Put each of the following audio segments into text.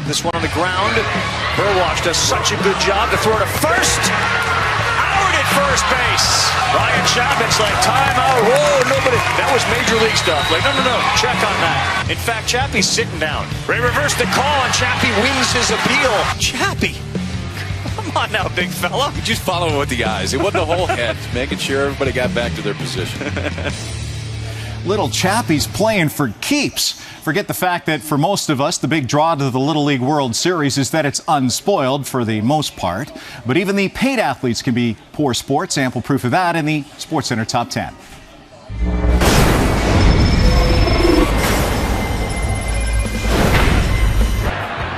This one on the ground. Burwash does such a good job to throw to first. Out at first base. Ryan Chapman's like, timeout. Whoa, nobody. That was major league stuff. Like, no. Check on that. In fact, Chappie's sitting down. Ray reversed the call, and Chappie wins his appeal. Chappie. Come on now, big fella. You just follow him with the eyes. It wasn't a whole head. Making sure everybody got back to their position. Little Chappie's playing for keeps. Forget the fact that for most of us, the big draw to the Little League World Series is that it's unspoiled for the most part. But even the paid athletes can be poor sports. Ample proof of that in the SportsCenter Top 10.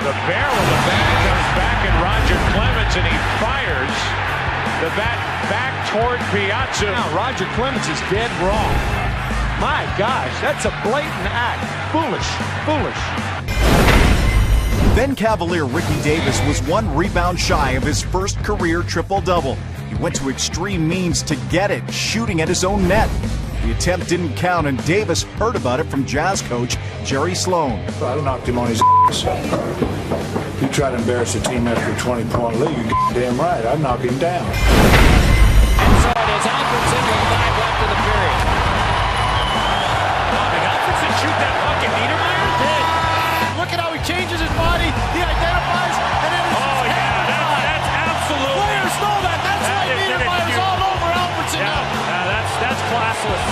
The barrel of the bat comes back, and Roger Clemens, and he fires the bat back toward Piazza. Now, Roger Clemens is dead wrong. My gosh, that's a blatant act. Foolish. Then Cavalier Ricky Davis was one rebound shy of his first career triple-double. He went to extreme means to get it, shooting at his own net. The attempt didn't count, and Davis heard about it from Jazz coach Jerry Sloan. I knocked him on his ass. You try to embarrass a team after a 20-point lead, you're damn right. I'd knock him down. And so it is Alfredson with 5 left in the period. Did Alfredson shoot that puck and Niedermeyer did? Look at how he changes his body. He identifies, and then that's absolutely. Players know that. That's why Niedermeyer's all over Alfredson now. That's classless.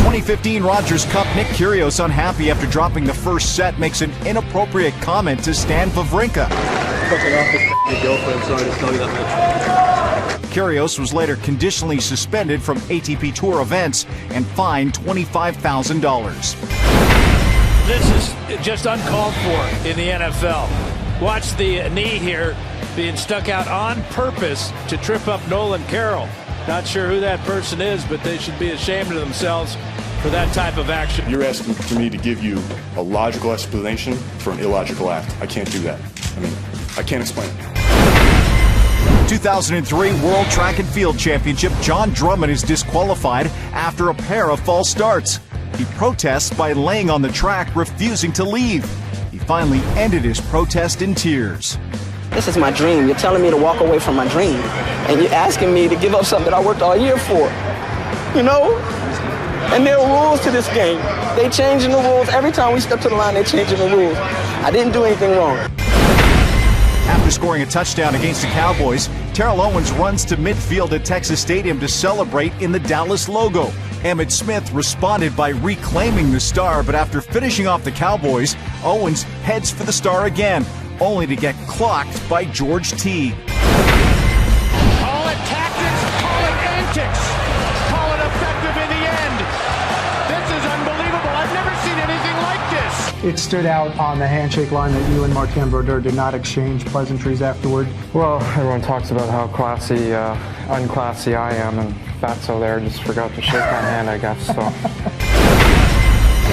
2015 Rogers Cup Nick Kyrgios unhappy after dropping the first set makes an inappropriate comment to Stan Wawrinka. Kyrgios was later conditionally suspended from ATP Tour events and fined $25,000. This is just uncalled for in the NFL. Watch the knee here being stuck out on purpose to trip up Nolan Carroll. Not sure who that person is, but they should be ashamed of themselves for that type of action. You're asking for me to give you a logical explanation for an illogical act. I can't do that. I can't explain it. 2003 World Track and Field Championship, John Drummond is disqualified after a pair of false starts. He protests by laying on the track, refusing to leave. He finally ended his protest in tears. This is my dream. You're telling me to walk away from my dream, and you're asking me to give up something that I worked all year for. You know? And there are rules to this game. They changing the rules. Every time we step to the line, they're changing the rules. I didn't do anything wrong. After scoring a touchdown against the Cowboys, Terrell Owens runs to midfield at Texas Stadium to celebrate in the Dallas logo. Emmitt Smith responded by reclaiming the star, but after finishing off the Cowboys, Owens heads for the star again, only to get clocked by George T. Call it tactics, call it antics, call it effective in the end. This is unbelievable. I've never seen anything like this. It stood out on the handshake line that you and Martin Brodeur did not exchange pleasantries afterward. Well, everyone talks about how classy, unclassy I am, and Fatso there just forgot to shake my hand, I guess, so.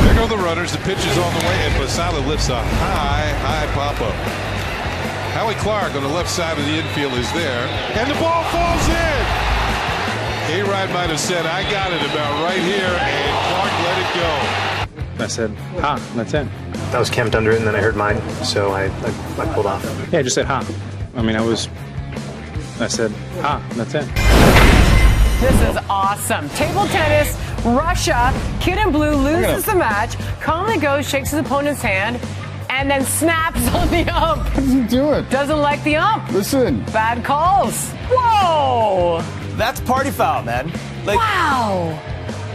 There go the runners. The pitch is on the way, and Basala lifts a high pop-up. Howie Clark on the left side of the infield is there, and the ball falls in. A-Rod might have said, I got it about right here, and Clark let it go. I said, ha, that's it. That was camped under it, and then I heard mine, so I pulled off. Yeah, I just said, ha. I said, ha, that's it. This is awesome. Table tennis, Russia, Kid in Blue loses the match, calmly goes, shakes his opponent's hand, and then snaps on the ump. How does he do it? Doesn't like the ump. Listen. Bad calls. Whoa. That's party foul, man. Wow.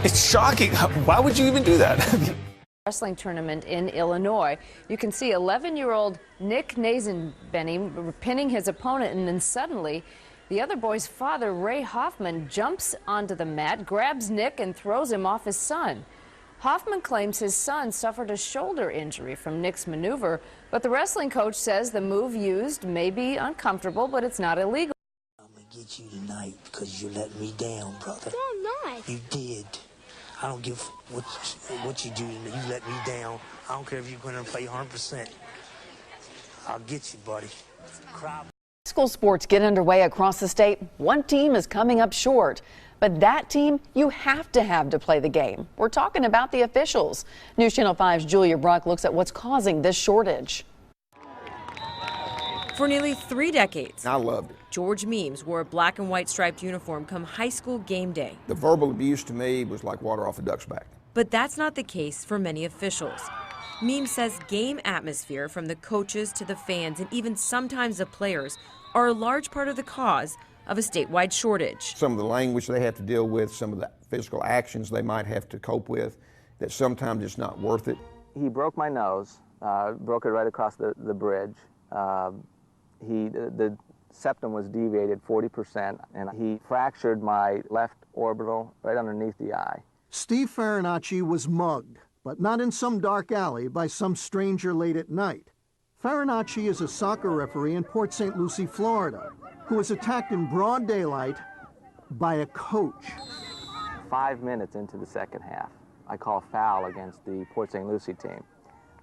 It's shocking. Why would you even do that? Wrestling tournament in Illinois. You can see 11-year-old Nick Nazenbenny pinning his opponent, and then suddenly the other boy's father, Ray Hoffman, jumps onto the mat, grabs Nick, and throws him off his son. Hoffman claims his son suffered a shoulder injury from Nick's maneuver, but the wrestling coach says the move used may be uncomfortable, but it's not illegal. I'm going to get you tonight because you let me down, brother. No, I'm not. You did. I don't give what you do. You let me down. I don't care if you're going to play 100%. I'll get you, buddy. Cry. School sports get underway across the state. One team is coming up short, but that team you have to play the game. We're talking about the officials. News Channel 5's Julia Bruck looks at what's causing this shortage. For nearly 3 decades, I loved it. George Meems wore a black and white striped uniform come high school game day. The verbal abuse to me was like water off a duck's back. But that's not the case for many officials. Meems says game atmosphere, from the coaches to the fans and even sometimes the players, are a large part of the cause of a statewide shortage. Some of the language they have to deal with, some of the physical actions they might have to cope with, that sometimes it's not worth it. He broke my nose, broke it right across the bridge. The septum was deviated 40%, and he fractured my left orbital right underneath the eye. Steve Farinacci was mugged, but not in some dark alley by some stranger late at night. Farinacci is a soccer referee in Port St. Lucie, Florida, who was attacked in broad daylight by a coach. 5 minutes into the second half, I call foul against the Port St. Lucie team.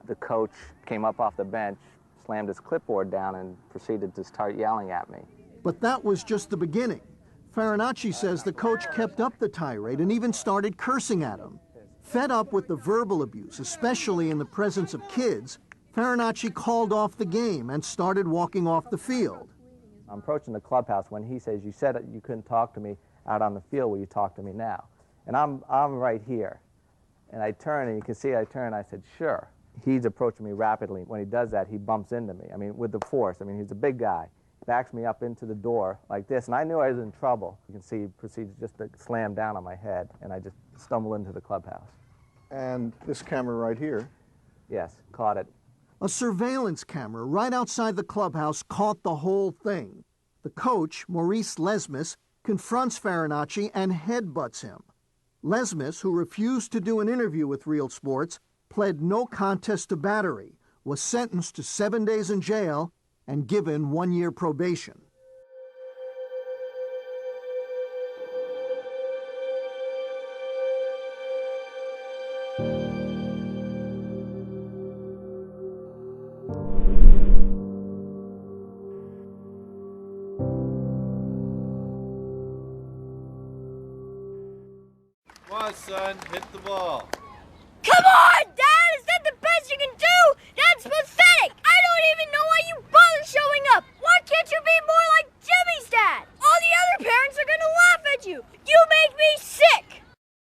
The coach came up off the bench, slammed his clipboard down, and proceeded to start yelling at me. But that was just the beginning. Farinacci says the coach kept up the tirade and even started cursing at him. Fed up with the verbal abuse, especially in the presence of kids, Farinacci called off the game and started walking off the field. I'm approaching the clubhouse when he says, "You said you couldn't talk to me out on the field. Will you talk to me now?" And I'm right here. And I turn, and you can see I turn, and I said, "Sure." He's approaching me rapidly. When he does that, he bumps into me. I mean, with the force. I mean, he's a big guy. Backs me up into the door like this, and I knew I was in trouble. You can see he proceeds just to slam down on my head, and I just stumble into the clubhouse. And this camera right here? Yes, caught it. A surveillance camera right outside the clubhouse caught the whole thing. The coach, Maurice Lesmis, confronts Farinacci and headbutts him. Lesmis, who refused to do an interview with Real Sports, pled no contest to battery, was sentenced to 7 days in jail, and given 1-year probation. Come on, son, hit the ball. Come on,